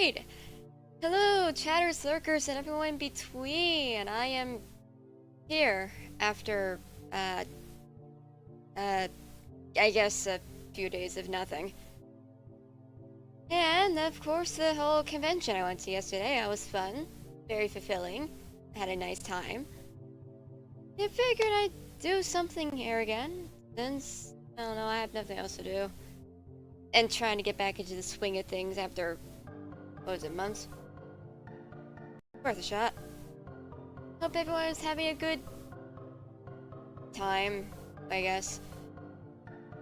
Alright! Hello, chatters, lurkers, and everyone in between! I am here after, I guess a few days of nothing. And, of course, the whole convention I went to yesterday. That was fun. Very fulfilling. Had a nice time. I figured I'd do something here again, since, I don't know, I have nothing else to do. And trying to get back into the swing of things after, what was it, months? Worth a shot. Hope everyone is having a good time, I guess.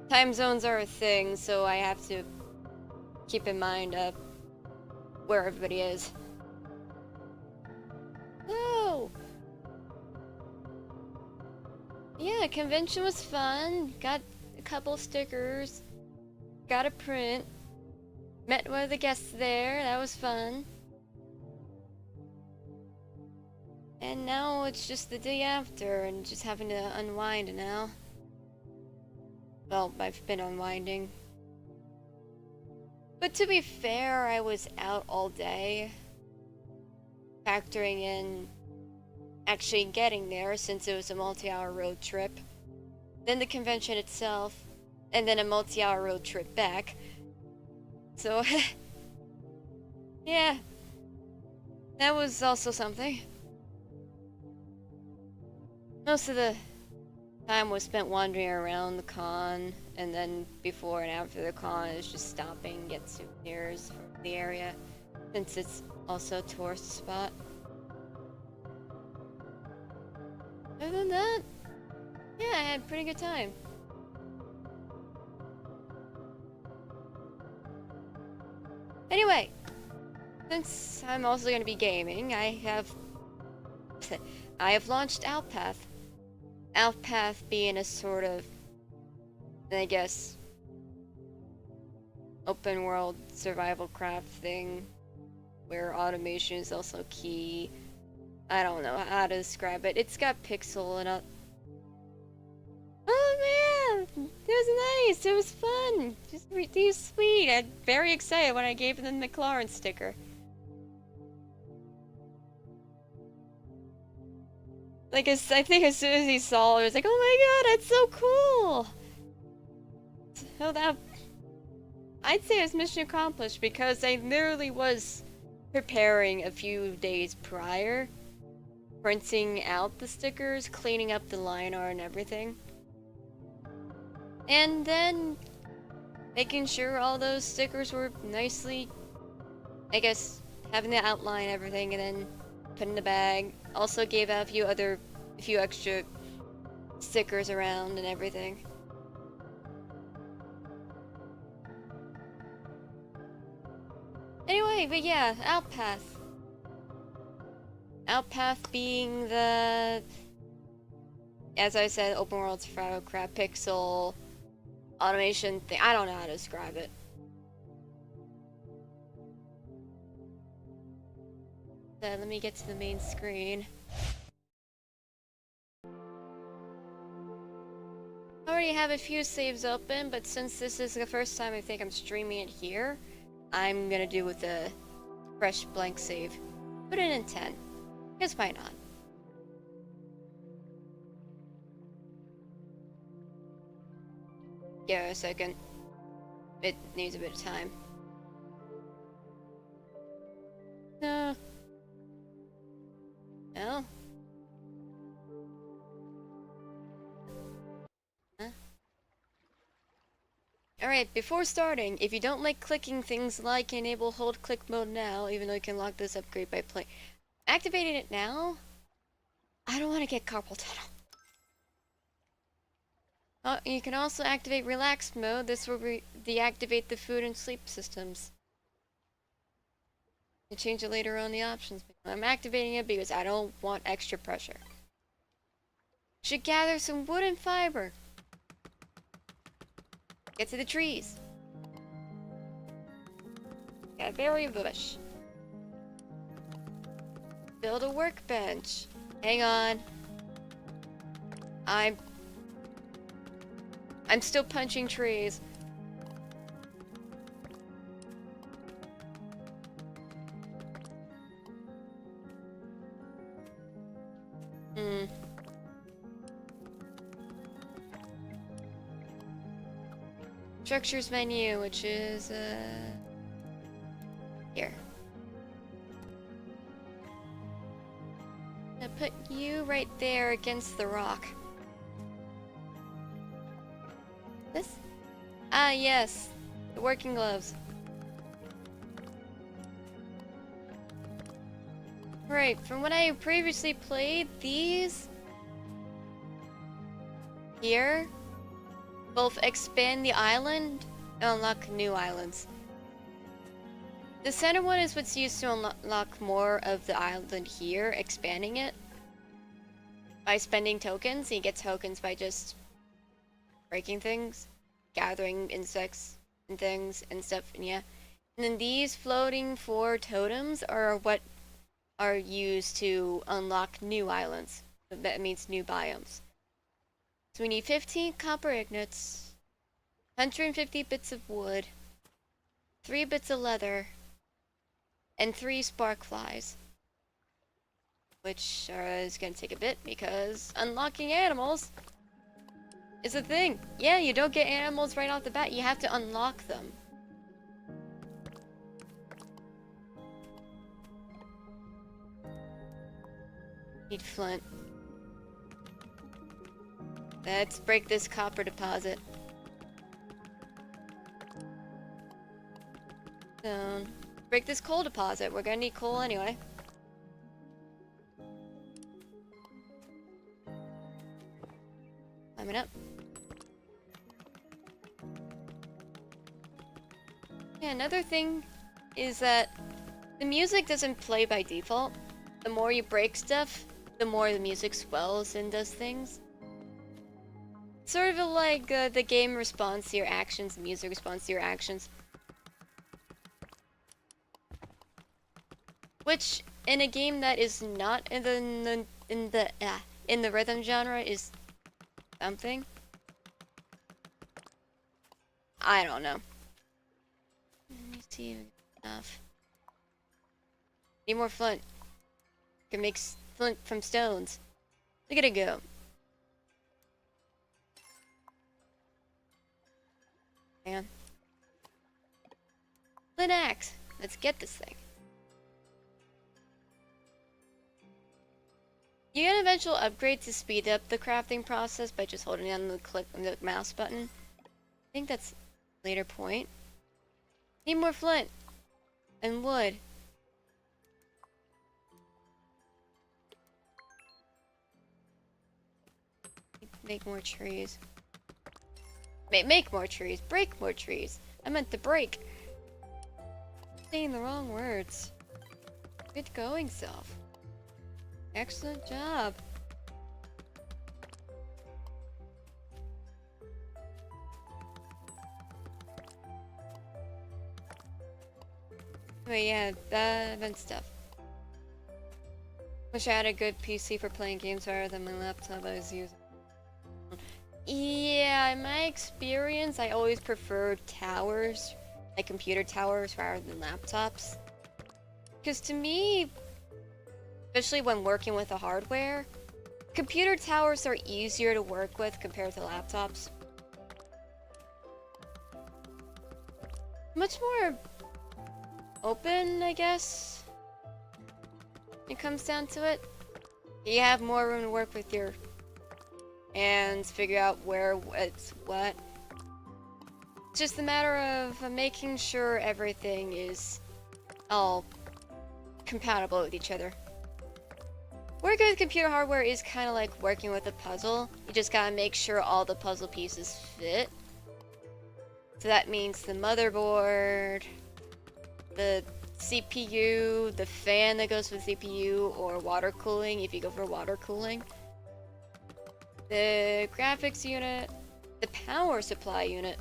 Time zones are a thing, so I have to keep in mind where everybody is. Oh! Yeah, convention was fun. Got a couple stickers. Got a print. Met one of the guests there. That was fun. And now it's just the day after and just having to unwind now. Well, I've been unwinding. But to be fair, I was out all day. Factoring in actually getting there since it was a multi-hour road trip. Then the convention itself. And then a multi-hour road trip back. So, yeah. That was also something. Most of the time was spent wandering around the con, and then before and after the con is just stopping and get souvenirs from the area, since it's also a tourist spot. Other than that, yeah, I had a pretty good time. Anyway, since I'm also going to be gaming, I have launched Outpath. Outpath being a sort of, I guess, open world survival craft thing where automation is also key. I don't know how to describe it. It's got pixel and a... Oh man! It was nice! It was fun! He was sweet! I'm very excited when I gave him the McLaren sticker. Like, I think as soon as he saw it, he was like, oh my god, that's so cool! So that... I'd say it was mission accomplished, because I literally was preparing a few days prior, printing out the stickers, cleaning up the line art and everything. And then making sure all those stickers were nicely, I guess, having the outline and everything, and then put in the bag. Also gave out a few extra stickers around and everything. Anyway, but yeah, Outpath. Outpath being the, as I said, open world survival crap, pixel, automation thing. I don't know how to describe it. Let me get to the main screen. I already have a few saves open, but since this is the first time I think I'm streaming it here, I'm gonna do with a fresh blank save. Put it in 10. Because why not? Give it a second. It needs a bit of time. No. No? Huh? Alright, before starting, if you don't like clicking things like enable hold click mode now, even though you can lock this upgrade by activating it now? I don't want to get carpal tunnel. Oh, you can also activate relaxed mode. This will deactivate the food and sleep systems. You change it later on the options. I'm activating it because I don't want extra pressure. Should gather some wood and fiber. Get to the trees. Got a berry bush. Build a workbench. Hang on. I'm still punching trees. Hmm. Structures menu, which is, here. I'm gonna put you right there against the rock. This? Ah, yes. The working gloves. Right, from when I previously played, these here both expand the island and unlock new islands. The center one is what's used to unlock more of the island here, expanding it by spending tokens. You get tokens by just breaking things, gathering insects and things and stuff, and yeah. And then these floating 4 totems are what are used to unlock new islands. That means new biomes. So we need 15 copper ingots, 150 bits of wood, 3 bits of leather, and 3 spark flies. Which is gonna take a bit because unlocking animals is a thing. Yeah, you don't get animals right off the bat, you have to unlock them. Need flint. Let's break this copper deposit. Break this coal deposit. We're gonna need coal anyway. Climbing up. Yeah, another thing is that the music doesn't play by default. The more you break stuff, the more the music swells and does things. Sort of like the game responds to your actions, the music responds to your actions. Which, in a game that is not in the rhythm genre, is something. I don't know. Let me see enough. Need more flint. Can make flint from stones. Look at it go. Hang on. Flint axe. Let's get this thing. You get an eventual upgrade to speed up the crafting process by just holding down the mouse button. I think that's a later point. Need more flint and wood. Make more trees. Make more trees. Break more trees. I meant to break. Saying the wrong words. Good going, self. Excellent job. But yeah, that event stuff. Wish I had a good PC for playing games rather than my laptop I was using. Yeah, in my experience, I always preferred towers, like computer towers rather than laptops. Because to me, especially when working with the hardware, computer towers are easier to work with compared to laptops. Much more open, I guess, when it comes down to it. You have more room to work with your hands, figure out where it's what. It's just a matter of making sure everything is all compatible with each other. Working with computer hardware is kind of like working with a puzzle. You just gotta make sure all the puzzle pieces fit. So that means the motherboard, the CPU, the fan that goes with CPU, or water cooling if you go for water cooling, the graphics unit, the power supply unit,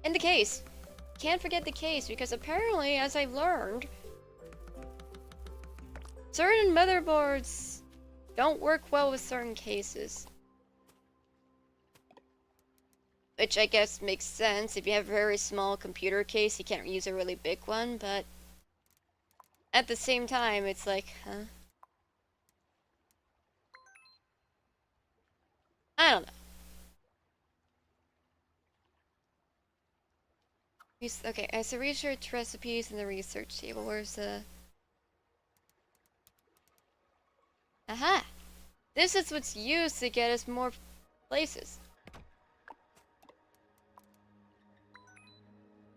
and the case. Can't forget the case, because apparently, as I've learned, certain motherboards don't work well with certain cases. Which I guess makes sense. If you have a very small computer case, you can't use a really big one, but at the same time, it's like, huh? I don't know. Okay, I said research recipes in the research table. Where's the... Aha! This is what's used to get us more places.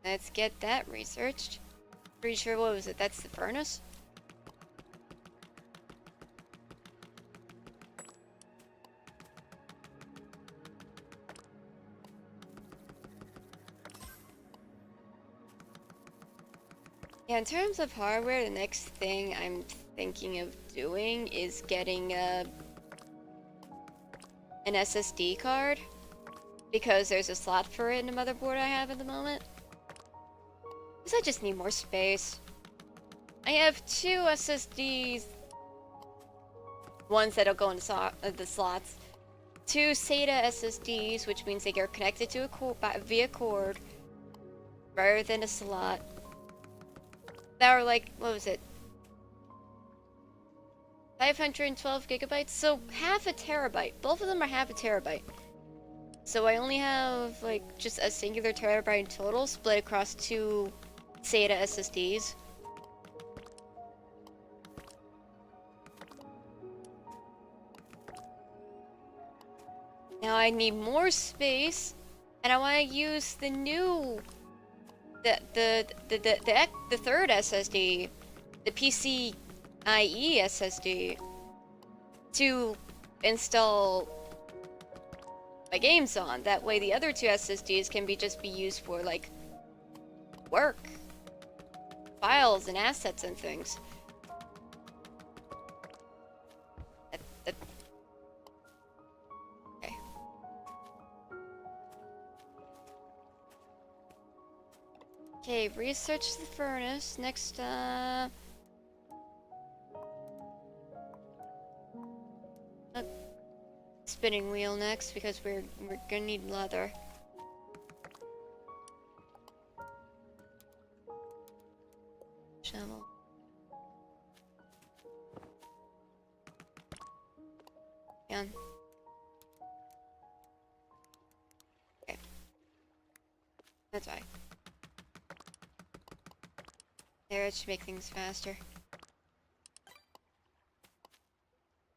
Let's get that researched. Pretty sure, what was it? That's the furnace? Yeah, in terms of hardware, the next thing I'm thinking of doing is getting an SSD card, because there's a slot for it in the motherboard I have at the moment. Because I just need more space. I have 2 SSDs, ones that'll go in the slots, 2 SATA SSDs, which means they get connected to a via cord, rather than a slot. That are like, what was it? 512 gigabytes? So half a terabyte. Both of them are half a terabyte. So I only have like just a singular terabyte in total, split across 2 SATA SSDs. Now I need more space, and I want to use the new, the third SSD, the PCIe SSD, to install my games on. That way the other 2 SSDs can just be used for like work, files and assets and things. Okay. Okay, research the furnace. Next spinning wheel next, because we're gonna need leather. Shovel. Done. Okay. That's right. There, it should make things faster.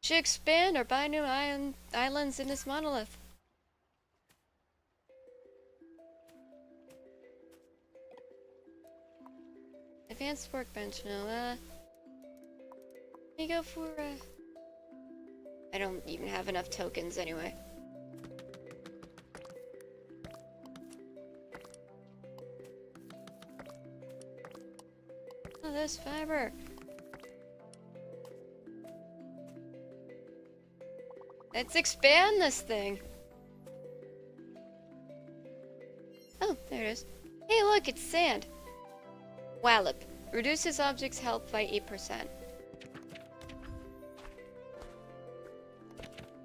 Should expand or buy new islands in this monolith. Advanced workbench, no, let me go for, I don't even have enough tokens anyway. Oh, there's fiber. Let's expand this thing. Oh, there it is. Hey, look, it's sand. Wallop. Reduces objects' health by 8%.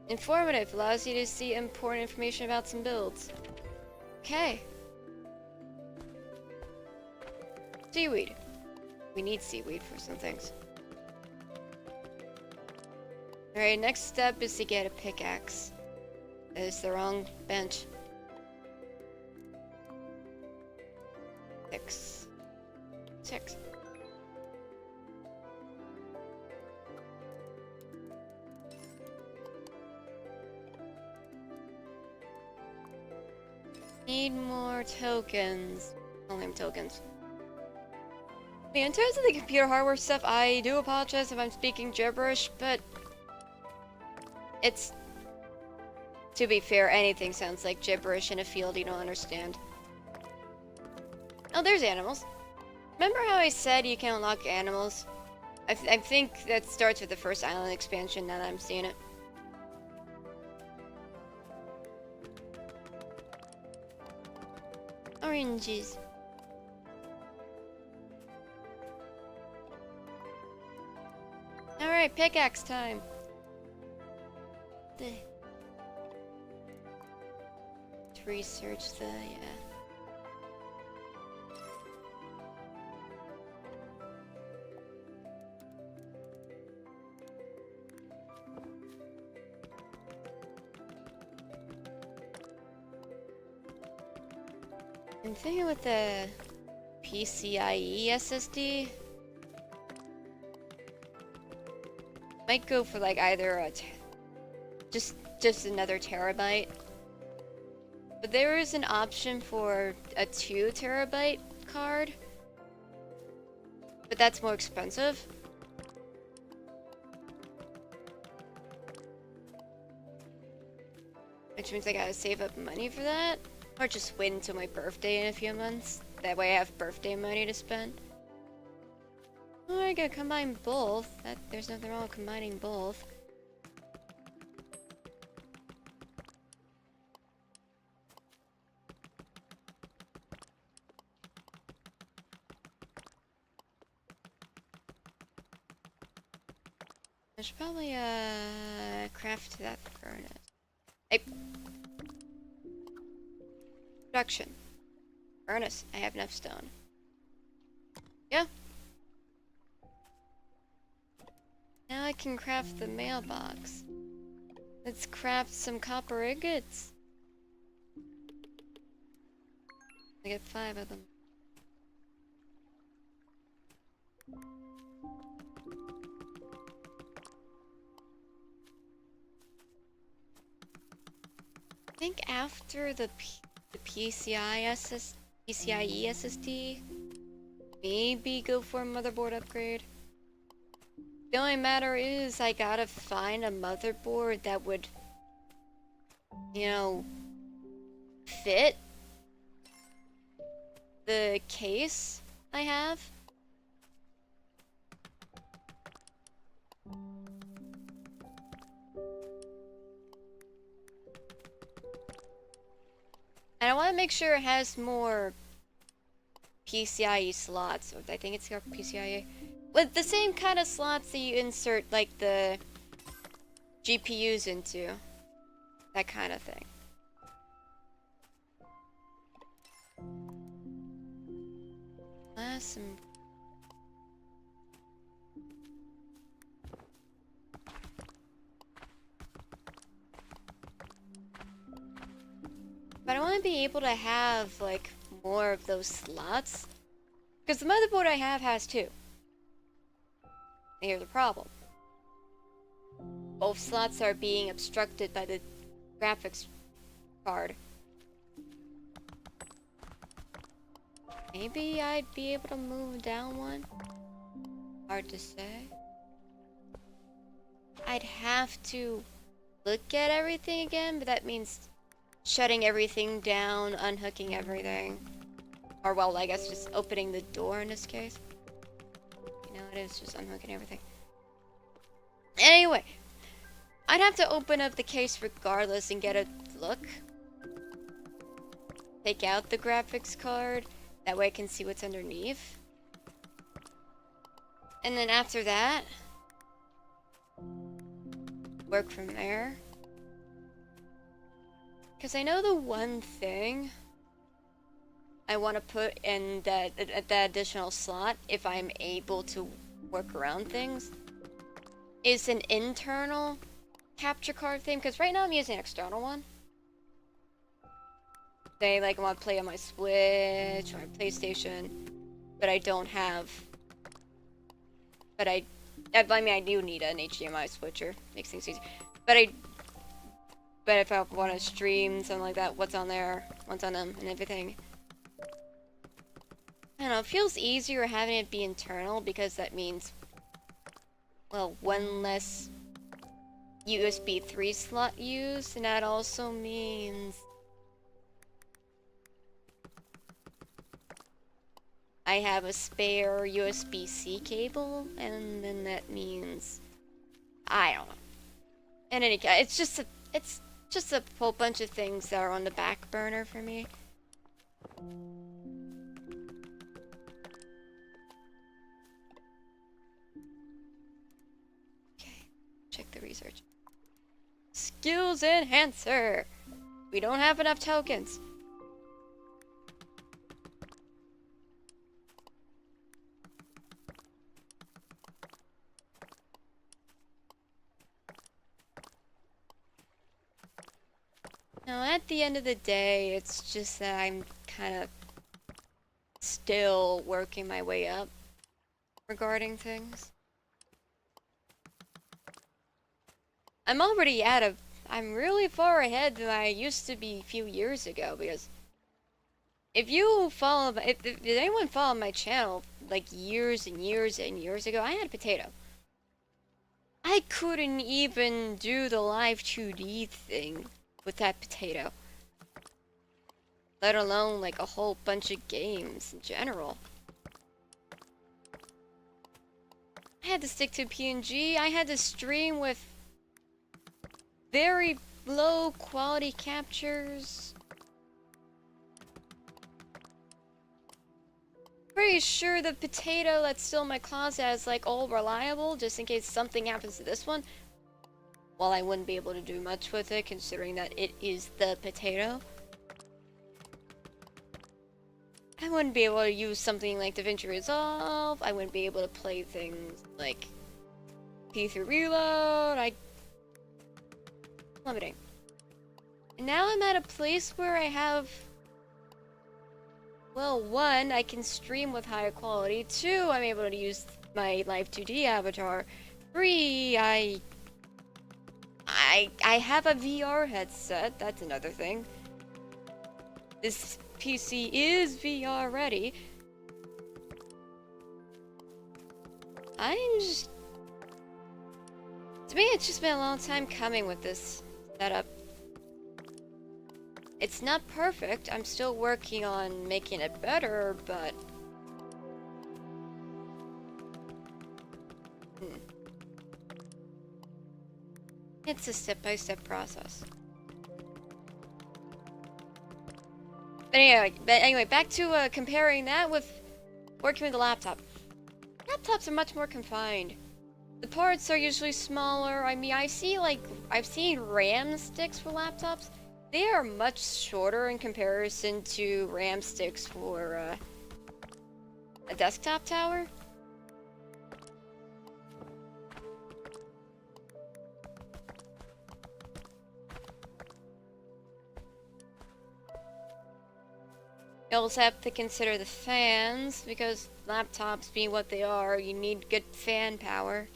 Informative. Allows you to see important information about some builds. Okay. Seaweed. We need seaweed for some things. Alright, next step is to get a pickaxe. That is the wrong bench. 6. Need more tokens. Only have tokens. In terms of the computer hardware stuff, I do apologize if I'm speaking gibberish, but it's, to be fair, anything sounds like gibberish in a field you don't understand. Oh, there's animals. Remember how I said you can unlock animals? I think that starts with the first island expansion, now that I'm seeing it. Oranges. Alright, pickaxe time. To research the, yeah. I'm thinking with the PCIe SSD, might go for like either a just another terabyte. But there is an option for a 2 terabyte card, but that's more expensive. Which means I gotta save up money for that, or just wait until my birthday in a few months. That way I have birthday money to spend. Oh, I gotta combine both. There's nothing wrong with combining both. I should probably craft that furnace. Production. Furnace. I have enough stone. Yeah. Now I can craft the mailbox. Let's craft some copper ingots. I get 5 of them. I think after the PCIe SSD, maybe go for a motherboard upgrade. The only matter is I gotta find a motherboard that would, you know, fit the case I have. And I want to make sure it has more PCIe slots. I think it's got PCIe. With the same kind of slots that you insert, like, the GPUs into. That kind of thing. Awesome. But I want to be able to have, like, more of those slots. Because the motherboard I have has 2. And here's the problem. Both slots are being obstructed by the graphics card. Maybe I'd be able to move down one? Hard to say. I'd have to look at everything again, but that means shutting everything down, unhooking everything. Or, well, I guess just opening the door in this case. You know, it is just unhooking everything. Anyway, I'd have to open up the case regardless and get a look. Take out the graphics card. That way I can see what's underneath. And then after that, work from there. Because I know the one thing I want to put in that additional slot, if I'm able to work around things, is an internal capture card thing. Because right now I'm using an external one. Say, like, I want to play on my Switch or my PlayStation, but I don't have. But I mean, I do need an HDMI switcher. Makes things easier. But if I want to stream something like that, what's on there, what's on them, and everything. I don't know, it feels easier having it be internal because that means, well, one less USB 3 slot used, and that also means I have a spare USB-C cable, and then that means I don't know. In any case, it's just a whole bunch of things that are on the back burner for me. Okay, check the research. Skills enhancer. We don't have enough tokens. Now, at the end of the day, it's just that I'm kind of still working my way up regarding things. I'm really far ahead than I used to be a few years ago, because if anyone followed my channel like years and years and years ago, I had a potato. I couldn't even do the live 2D thing with that potato, let alone like a whole bunch of games in general. I had to stick to PNG. I had to stream with very low quality captures. Pretty sure the potato that's still in my closet is like all reliable, just in case something happens to this one. Well, I wouldn't be able to do much with it, considering that it is the potato. I wouldn't be able to use something like DaVinci Resolve. I wouldn't be able to play things like P3 Reload. Limiting. And now I'm at a place where I have, well, 1, I can stream with higher quality. 2, I'm able to use my Live 2D avatar. 3, I have a VR headset. That's another thing. This PC is VR ready. To me, it's just been a long time coming with this setup. It's not perfect. I'm still working on making it better, but it's a step-by-step process. But anyway, back to comparing that with working with the laptop. Laptops are much more confined. The parts are usually smaller. I mean, I've seen RAM sticks for laptops. They are much shorter in comparison to RAM sticks for a desktop tower. You also have to consider the fans, because laptops being what they are, you need good fan power.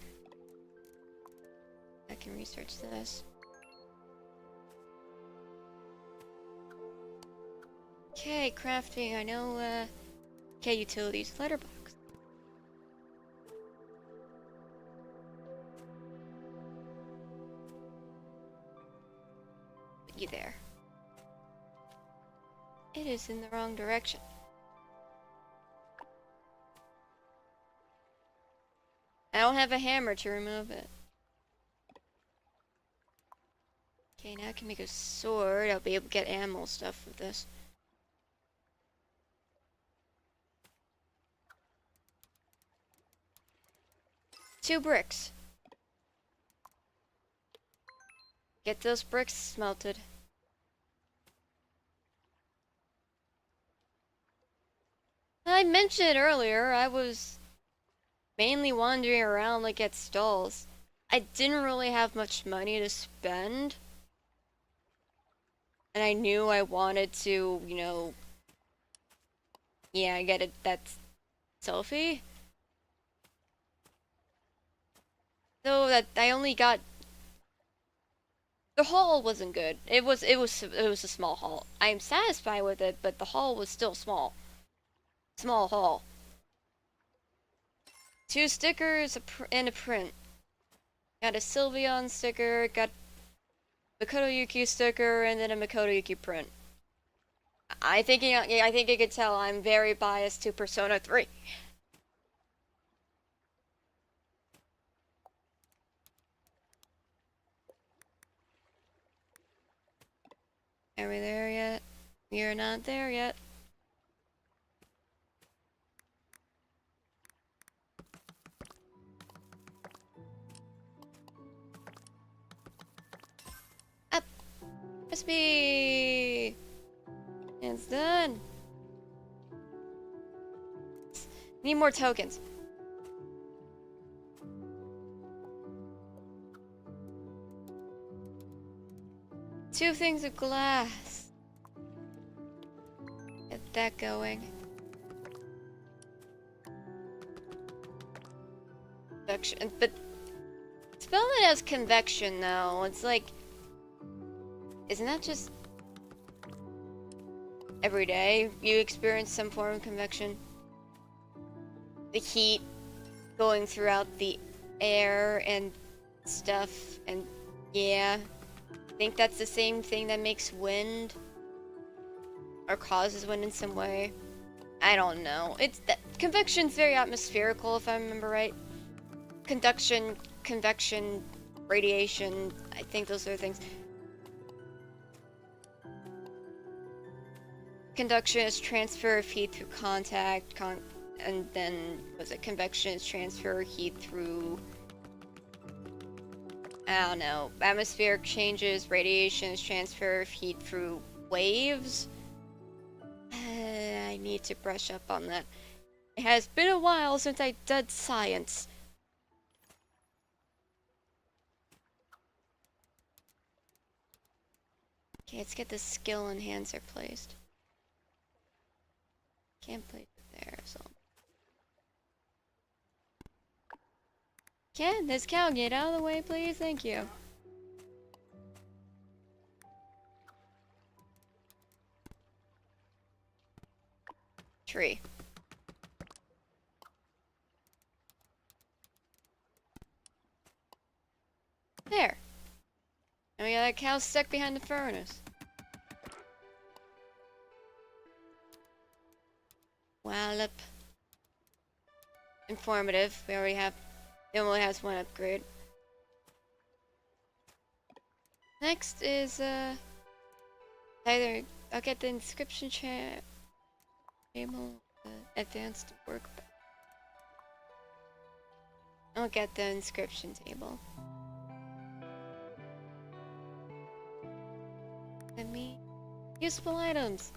I can research this. Okay, crafting, I know, okay, utilities, letterbox. Put you there. It is in the wrong direction. I don't have a hammer to remove it. Okay, now I can make a sword. I'll be able to get ammo stuff with this. Two bricks. Get those bricks smelted. I mentioned earlier, I was mainly wandering around like at stalls. I didn't really have much money to spend. And I knew I wanted to, you know, yeah, get that selfie. So that I only got, the haul wasn't good. It was a small haul. I'm satisfied with it, but the haul was still small. Small haul. 2 stickers and a print. Got a Sylveon sticker, got Makoto Yuki sticker, and then a Makoto Yuki print. I think you could tell I'm very biased to Persona 3. Are we there yet? We are not there yet. Up! Crispy! It's done! Need more tokens. Two things of glass. Get that going. convection, but spell it as convection though. It's like, isn't that just every day you experience some form of convection? The heat going throughout the air and stuff, and yeah, I think that's the same thing that makes wind or causes wind in some way. I don't know. It's that convection's very atmospherical, if I remember right. Conduction, convection, radiation, I think those are things. Conduction is transfer of heat through contact, and then was it convection is transfer of heat through, I don't know, atmospheric changes, radiation is transfer of heat through waves. I need to brush up on that. It has been a while since I did science. Okay, let's get the skill enhancer placed. Can't place it there, so. Can this cow get out of the way, please? Thank you. Tree. There. And we got that cow stuck behind the furnace. Wallop. Informative. We already have. It only has one upgrade. Next is either I'll get the inscription table, advanced workbench. I'll get the inscription table. Let me useful items.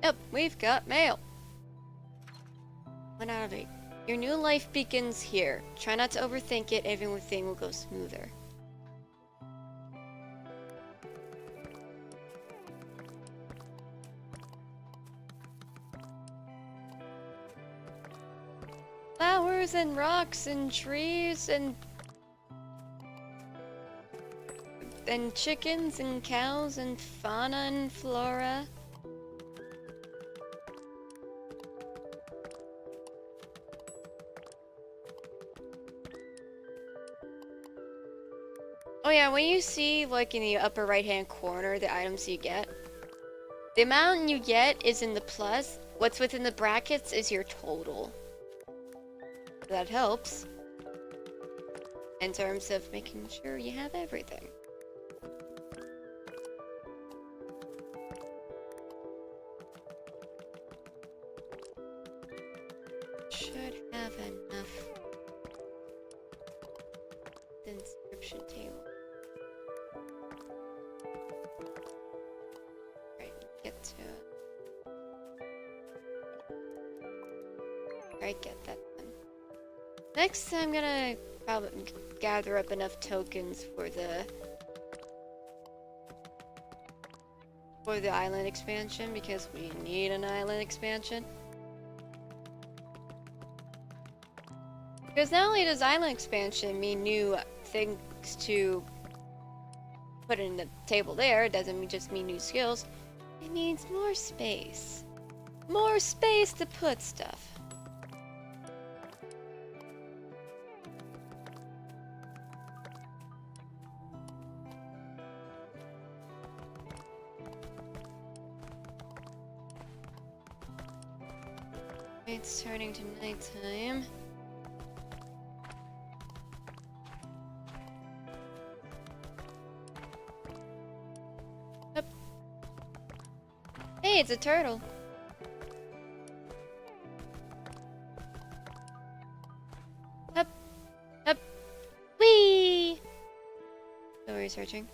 Yep, we've got mail. 1 out of 8. Your new life begins here. Try not to overthink it, everything will go smoother. Flowers and rocks and trees and chickens and cows and fauna and flora. Oh yeah, when you see, like, in the upper right-hand corner, the items you get, the amount you get is in the plus. What's within the brackets is your total. That helps in terms of making sure you have everything. Should have enough. The inscription table. Right, get to it. Right, get that done. Next, I'm gonna probably gather up enough tokens for the island expansion, because we need an island expansion. Because not only does island expansion mean new things to put in the table there, it doesn't just mean new skills. It means more space. More space to put stuff. It's turning to nighttime. Up. Hey, it's a turtle. Up, up, whee! So we're researching.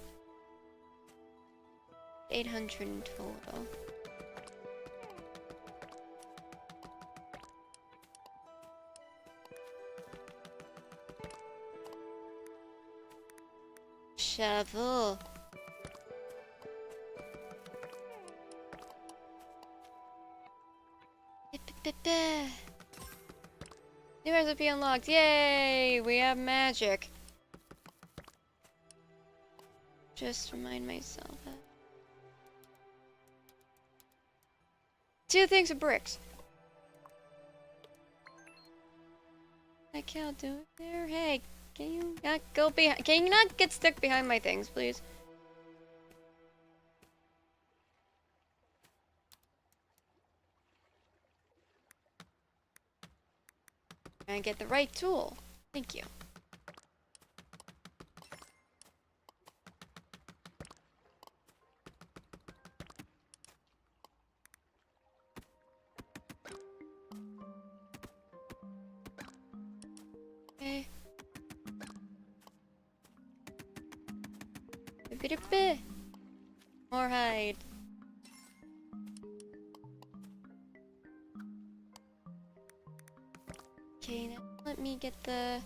800 in total. shovel. New recipe unlocked. Yay! We have magic. Just remind myself that. 2 things of bricks. I can't do it there. Hey, can you not go behind? Can you not get stuck behind my things, please? And get the right tool. Thank you. Okay. More hide. Okay, now let me get the...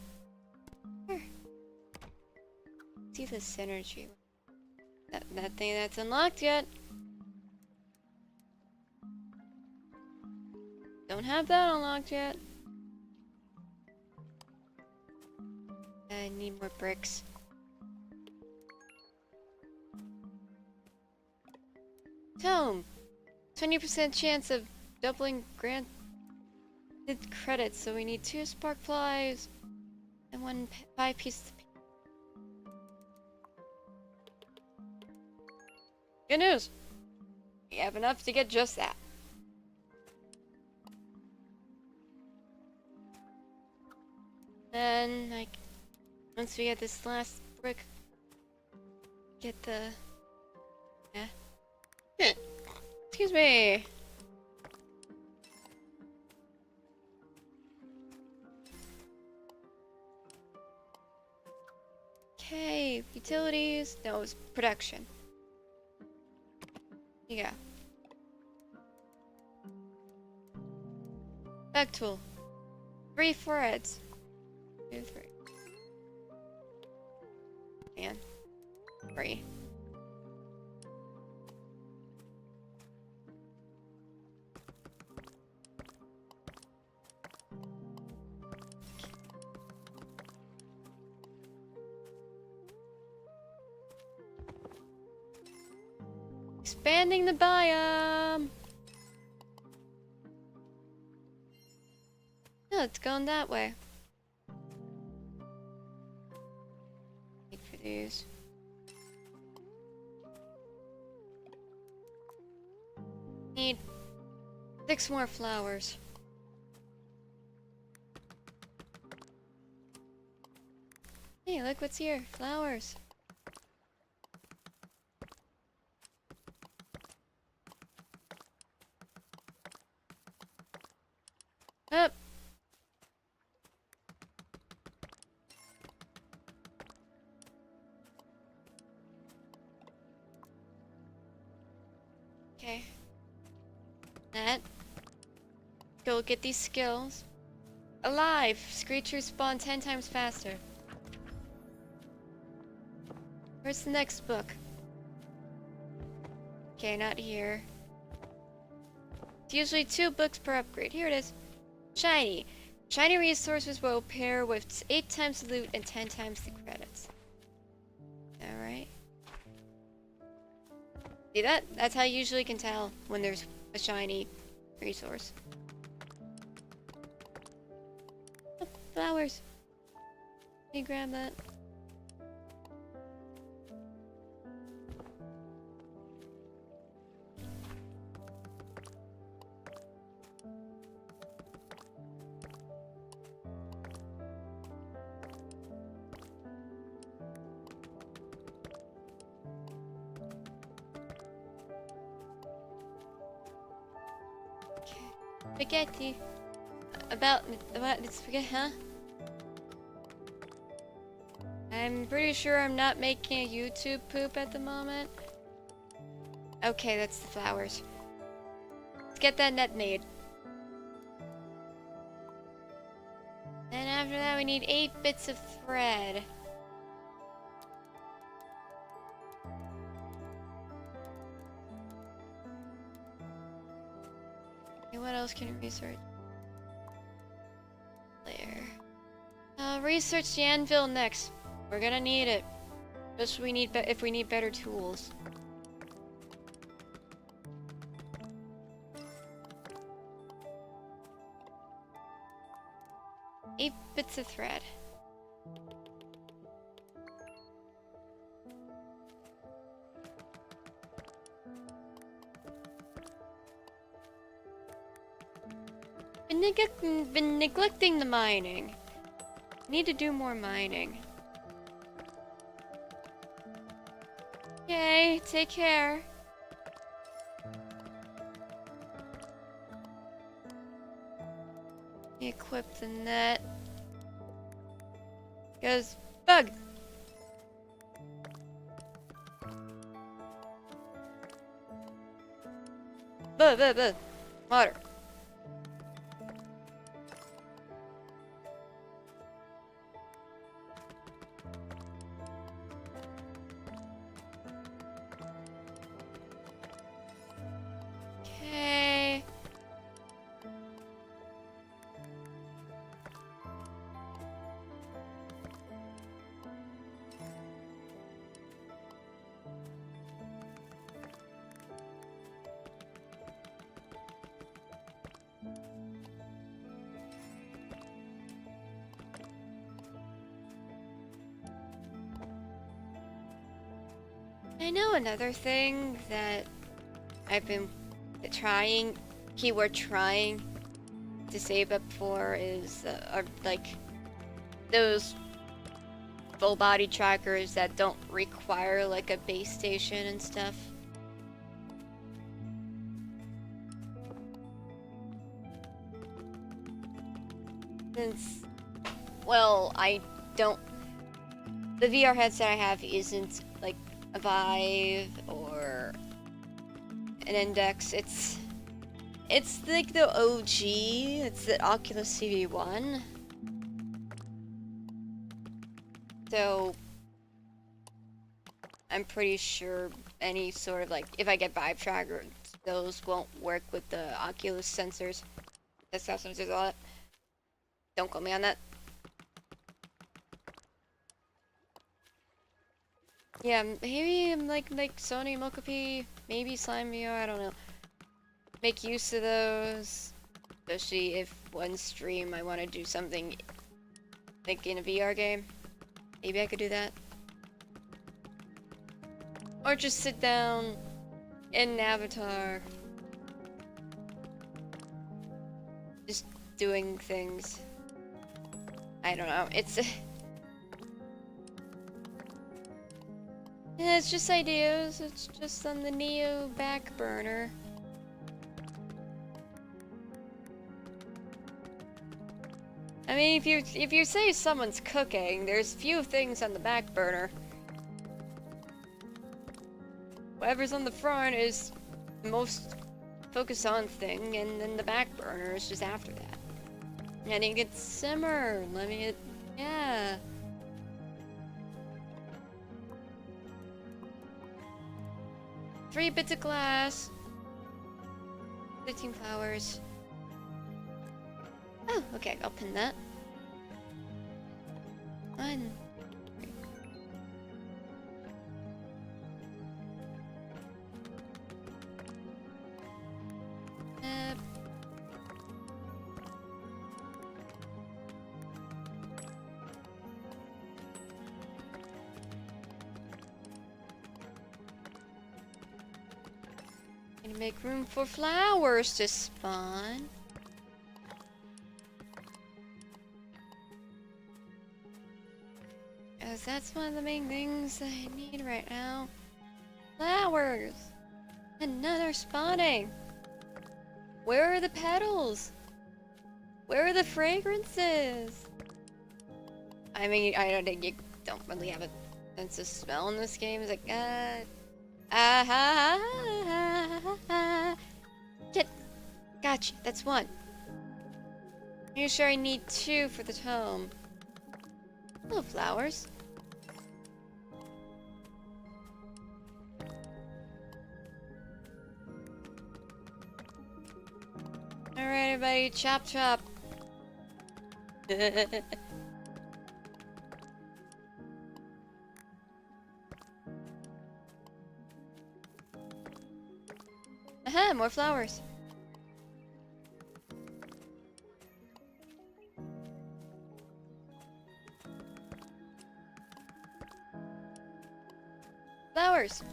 Here. See the synergy. That thing that's unlocked yet. Don't have that unlocked yet. I need more bricks. Tome! 20% chance of doubling granted credits, so we need 2 spark flies and 1 5 pieces of paper. Good news! We have enough to get just that. Then, like, once we get this last brick, get the... Yeah. Excuse me! Okay, utilities. No, it's production. Yeah. Back tool. 3 threads. 2, 3. And 3. Expanding the biome. No, it's going that way. Wait for these. Need 6 more flowers. Hey, look what's here. Flowers. Up. Okay. That. Go get these skills. Alive! Screechers spawn 10 times faster. Where's the next book? Okay, not here. It's usually 2 books per upgrade. Here it is. Shiny. Shiny resources will pair with 8 times the loot and 10 times the credits. Alright. See that? That's how you usually can tell when there's a shiny resource. Oh, flowers. Let me grab that. Spaghetti. About spaghetti, huh? I'm pretty sure I'm not making a YouTube poop at the moment. Okay, that's the flowers. Let's get that net made. And after that we need 8 bits of thread. Okay, what else can we research? There. Research the anvil next. We're gonna need it. Just if we need better tools. 8 bits of thread. Been neglecting the mining. Need to do more mining. Okay, take care. Equip the net. Goes bug. Bug. Water. Okay. I know another thing that I've been trying, keyword trying, to save up for is are like those full body trackers that don't require like a base station and stuff. Since, well, the VR headset I have isn't like a Vive or an Index. It's like the OG. It's the Oculus CV1. So I'm pretty sure any sort of like, if I get Vive trackers, those won't work with the Oculus sensors. Desktop sensors, all that. Don't quote me on that. Yeah, maybe like Sony Mokopi, maybe Slime VR, I don't know. Make use of those, especially if one stream I want to do something like in a VR game. Maybe I could do that. Or just sit down in an avatar. Just doing things. I don't know, yeah, it's just ideas. It's just on the Neo back burner. I mean, if you say someone's cooking, there's few things on the back burner. Whatever's on the front is the most focused on thing, and then the back burner is just after that. And it can simmer. Yeah. Three bits of glass. 15 flowers. Oh, okay, I'll pin that. 1. Gonna make room for flowers to spawn. Because that's one of the main things I need right now. Flowers! Another spawning! Where are the petals? Where are the fragrances? I mean, I don't think you don't really have a sense of smell in this game. It's like, Gotcha, that's 1. Are you sure I need 2 for the tome? Hello, flowers. Alright, everybody, chop chop. Aha, more flowers. Flowers.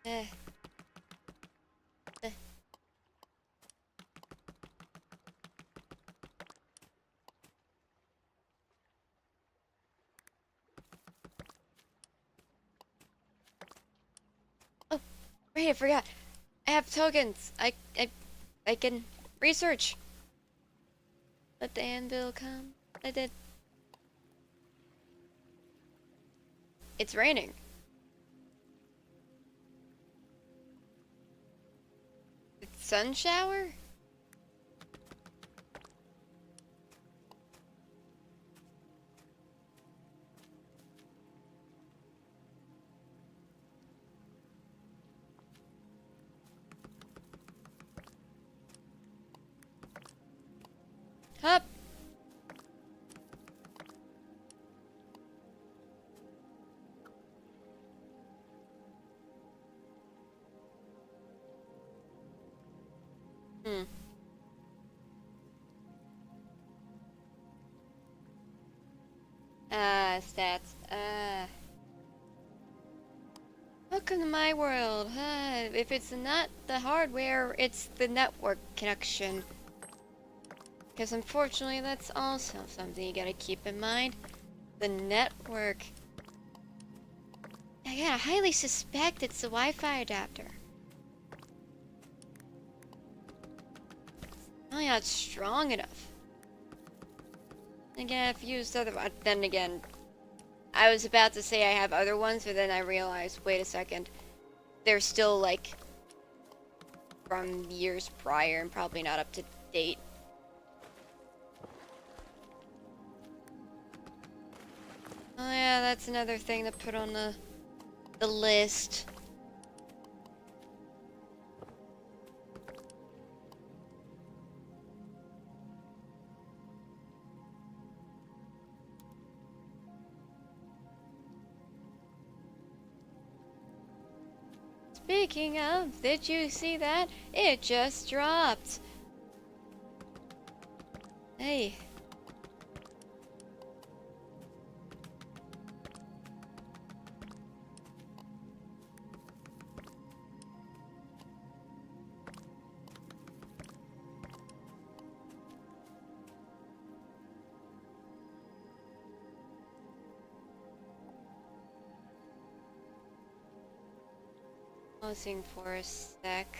Eh. Eh. Oh, right, I forgot. I have tokens. I can research. Let the anvil come. I did. It's raining. It's sun shower? Up. Hmm. Stats. Welcome to my world. If it's not the hardware, it's the network connection. Because unfortunately, that's also something you gotta keep in mind. The network. I gotta highly suspect it's the Wi-Fi adapter. Probably not strong enough. Again, I've used other. Then again, I was about to say I have other ones, but then I realized, wait a second, they're still like from years prior and probably not up to date. Oh yeah, that's another thing to put on the list. Speaking of, did you see that? It just dropped. Hey. Pausing for a sec.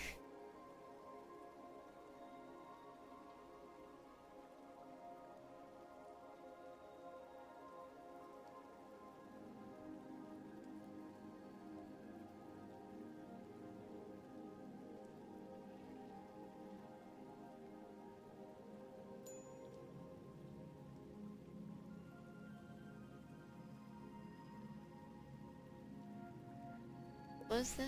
What was that?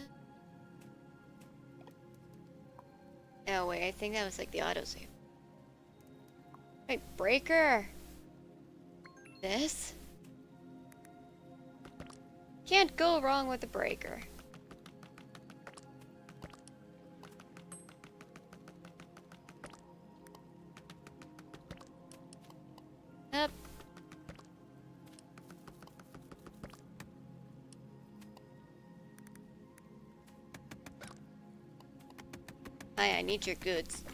Oh wait, I think that was like the autosave. Wait, breaker! This? Can't go wrong with a breaker. Up. Hi, I need your goods.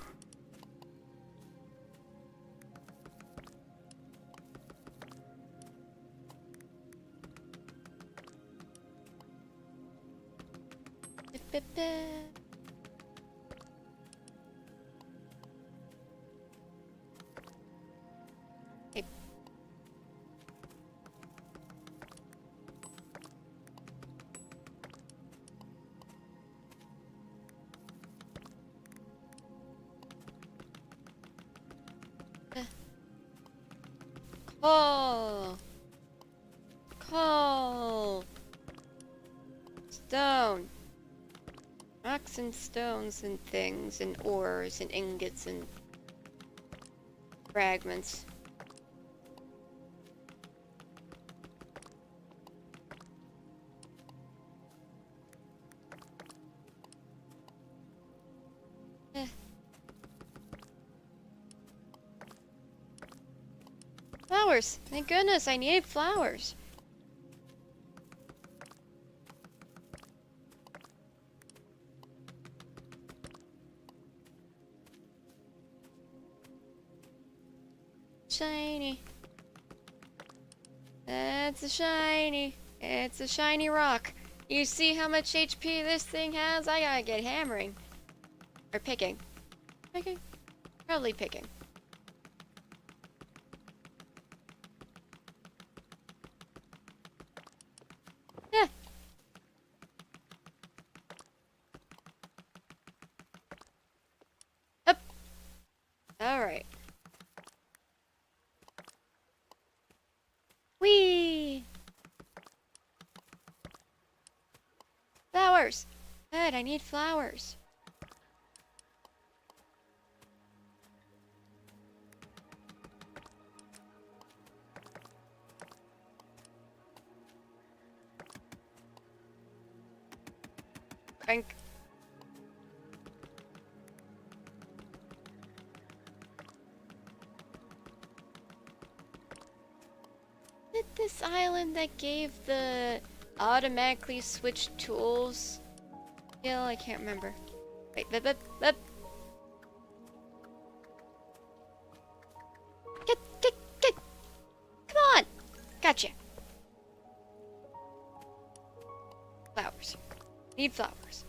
Hey. Oh. stone. Rocks and stones and things and ores and ingots and fragments. Flowers! Thank goodness, I needed flowers. Shiny. That's a shiny. It's a shiny rock. You see how much HP this thing has? I gotta get hammering. Or picking. Picking? Probably picking. Yeah. Up. Alright. Whee! Flowers! Good, I need flowers. Frank. Is it this island that gave the automatically switch tools? Yeah, I can't remember. Wait, Get. Come on! Gotcha. Flowers. Need flowers.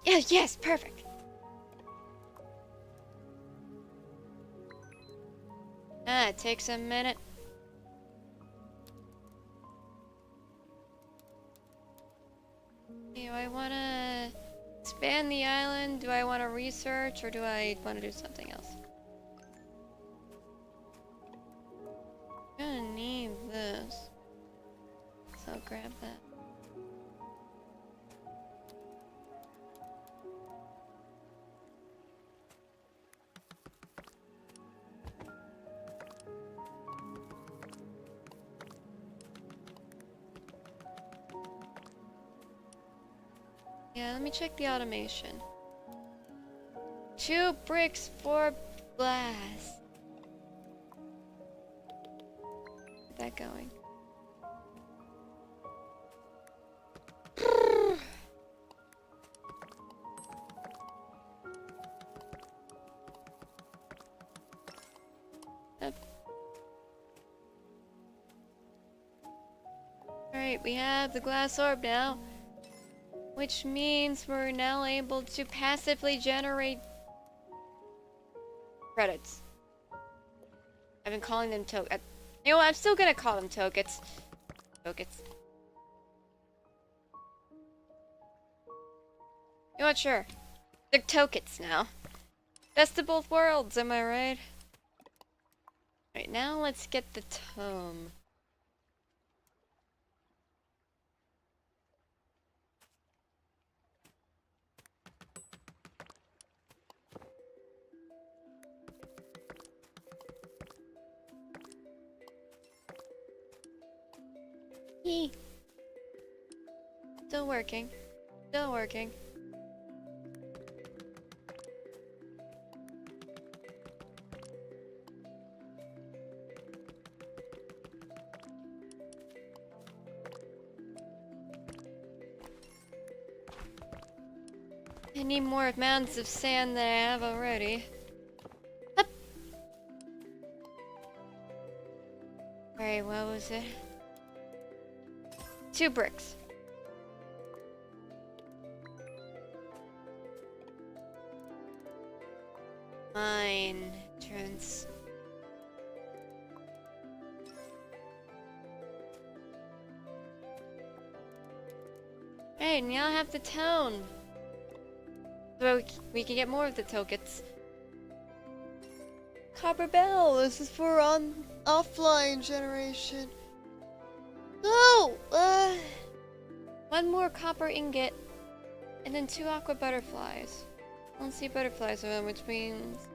Yes, perfect. It takes a minute. Do I want to expand the island? Do I want to research, or do I want to do something else? I'm gonna need this, so I'll grab that. Yeah, let me check the automation. 2 bricks, 4 glass. Get that going. Alright, we have the glass orb now. Which means we're now able to passively generate credits. I've been calling them tokens. You know what? I'm still gonna call them tokens. Tokens. You know what? Sure. They're tokens now. Best of both worlds, am I right? Right, now let's get the tome. Yee. Still working. Still working. I need more mounds of sand than I have already. Up. Alright, what was it? 2 bricks. Mine entrance. Hey, now I have the tone. So we can get more of the tokens. Copper bell. This is for offline generation. No! One more copper ingot, and then 2 aqua butterflies. I don't see butterflies around, which means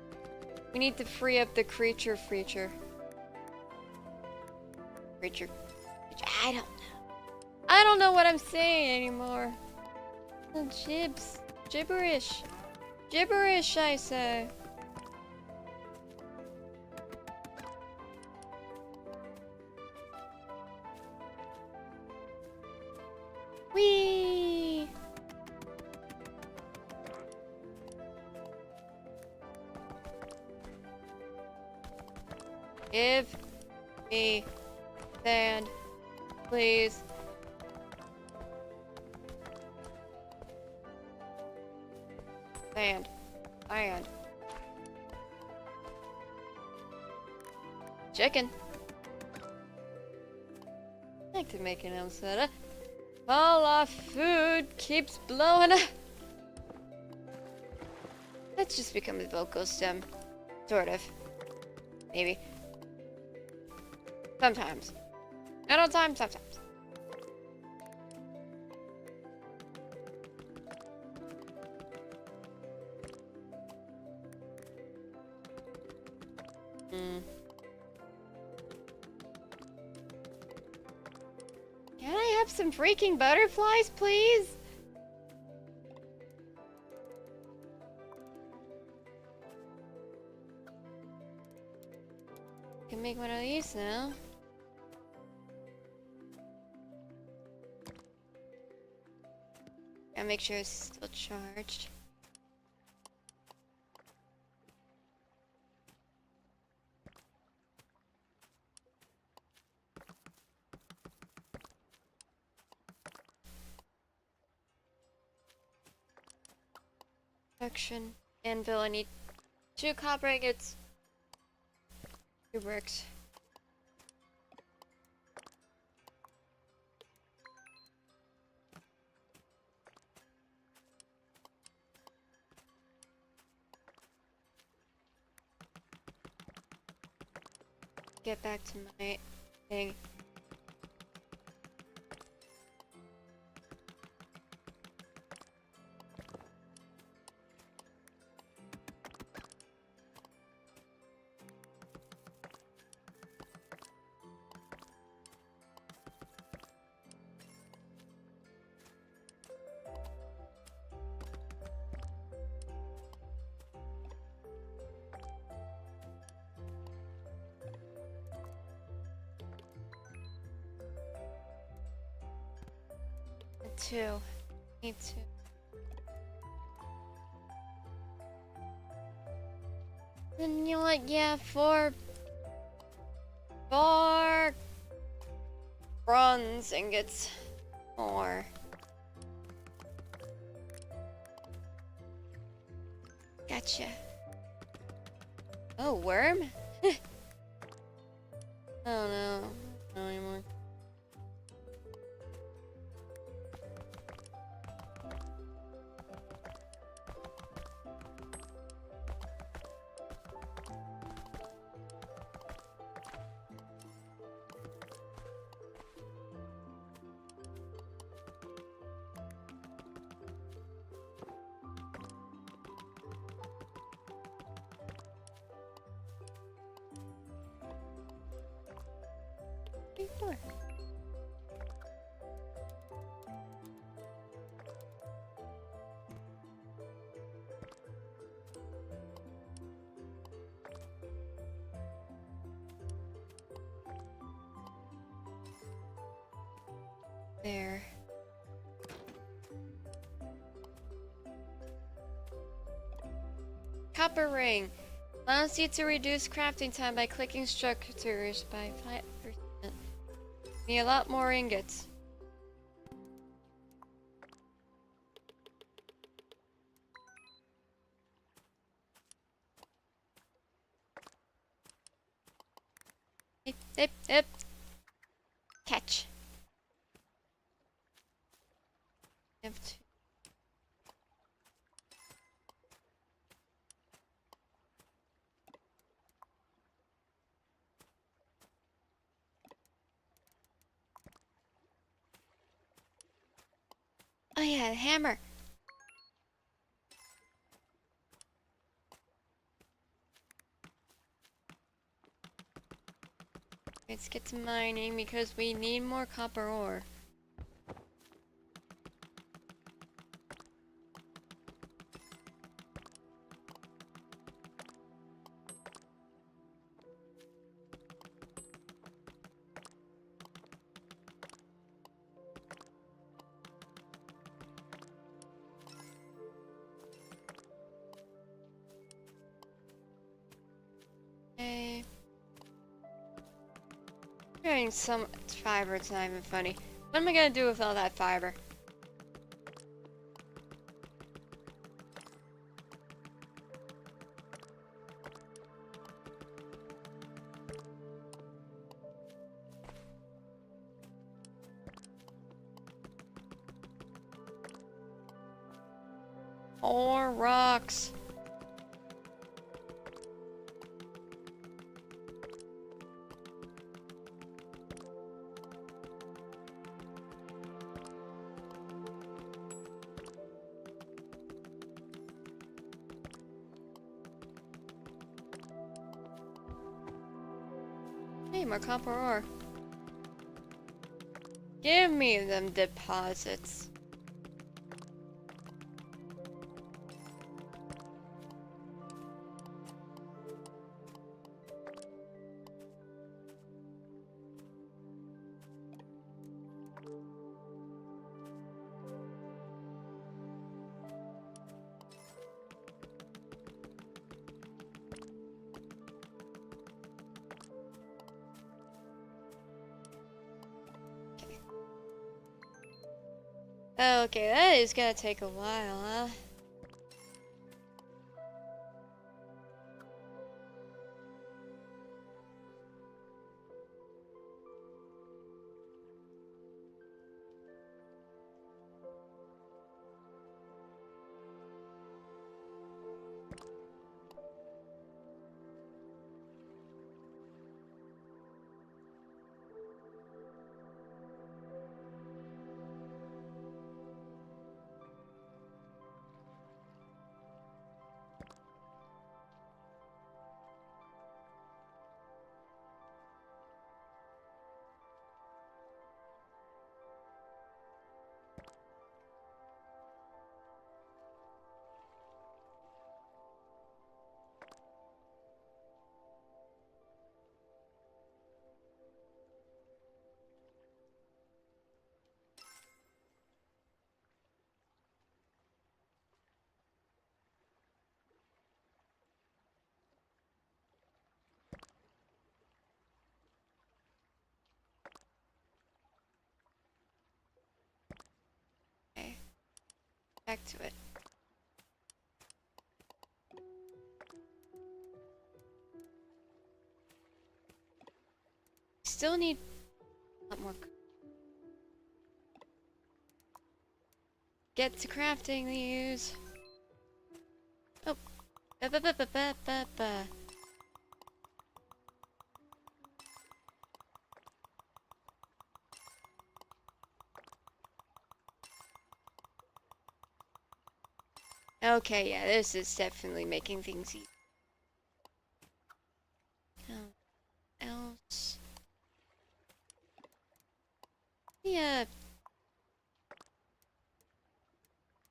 we need to free up the creature. I don't know. I don't know what I'm saying anymore. Oh, jibs. Gibberish. Gibberish, I say. Whee! Give me sand, please. Sand. Chicken. I like to make an soda. All our food keeps blowing up. Let's just become a vocal stem. Sort of. Maybe. Sometimes. Not all the time, sometimes. Can I have some freaking butterflies, please? Can make one of these now. And make sure it's still charged. Production anvil. I need 2 copper ingots. 2 bricks. Get back to my thing. Need two. Then you know what? Yeah, 4 bronze ingots more. Gotcha. Oh, worm? Oh no. Not anymore. Door. There. Copper ring. Allows you to reduce crafting time by clicking structures by 5%. Need a lot more ingots. Hip. Catch. Oh yeah, the hammer. Let's get to mining because we need more copper ore. Okay. Getting some fiber, it's not even funny. What am I gonna do with all that fiber? Or rocks. Hey, more copper ore. Give me them deposits. Okay, that is gonna take a while, huh? Okay, back to it. Still need a lot more. Get to crafting these. Oh. Ba. Okay, yeah, this is definitely making things easy. Else. Yeah.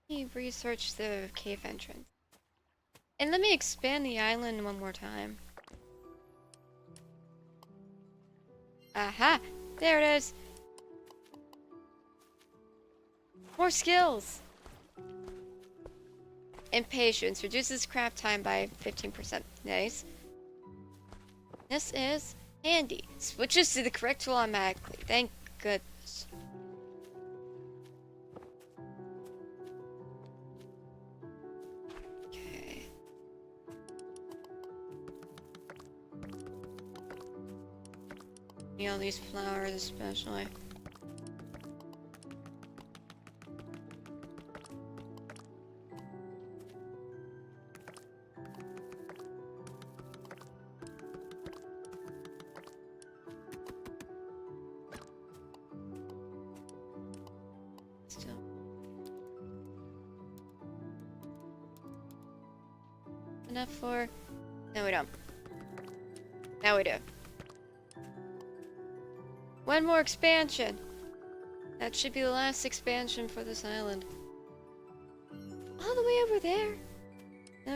Let me research the cave entrance. And let me expand the island one more time. Aha! There it is! More skills! Impatience reduces craft time by 15%. Nice. This is handy. Switches to the correct tool automatically. Thank goodness. Okay. Need all these flowers especially. Still. enough for... No, we don't. Now we do. One more expansion. That should be the last expansion for this island. All the way over there.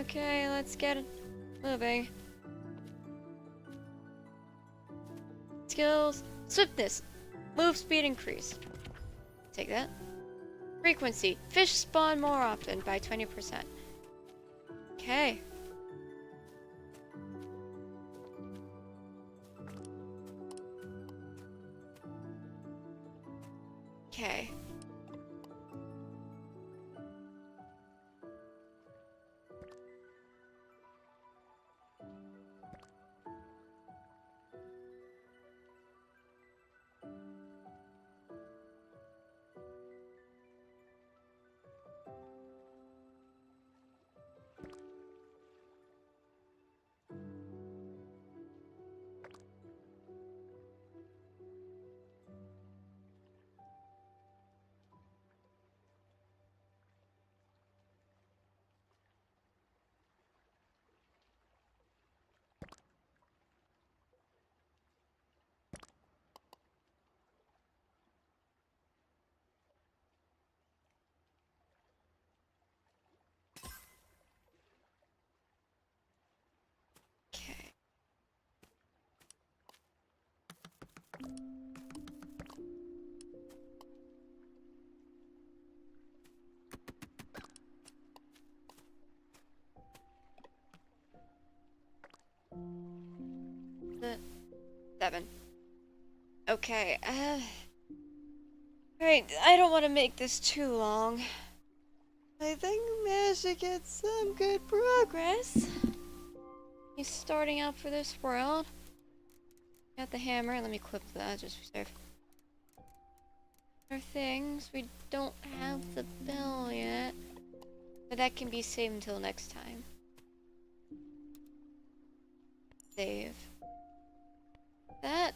Okay, let's get it moving. Skills. Swiftness. Move speed increase. Take that. Frequency. Fish spawn more often by 20%. Okay. Okay. Okay. The 7. Okay, Alright, I don't want to make this too long. I think we managed to get some good progress. He's starting out for this world. Got the hammer, let me clip that, just reserve. There are things, we don't have the bell yet. But that can be saved until next time. Save. That.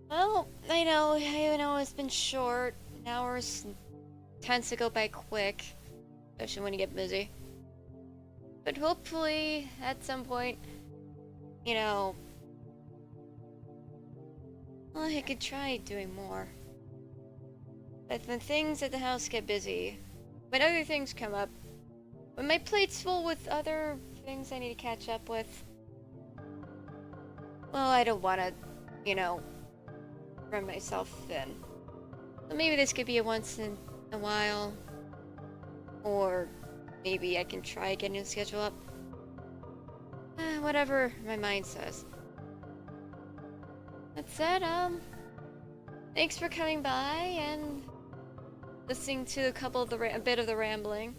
Well, I know it's been short. Hours tends to go by quick, especially when you get busy. But hopefully, at some point, well, I could try doing more. But when things at the house get busy, when other things come up, when my plate's full with other things I need to catch up with, well, I don't want to, run myself thin. So maybe this could be a once in a while, or maybe I can try getting the schedule up. Whatever my mind says. That said, thanks for coming by and listening to a bit of the rambling,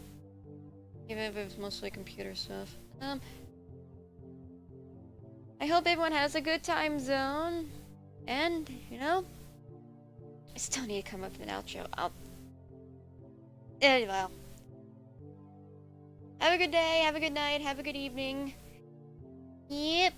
even if it was mostly computer stuff. I hope everyone has a good time zone, and I still need to come up with an outro. Well, have a good day, have a good night, have a good evening. Yep.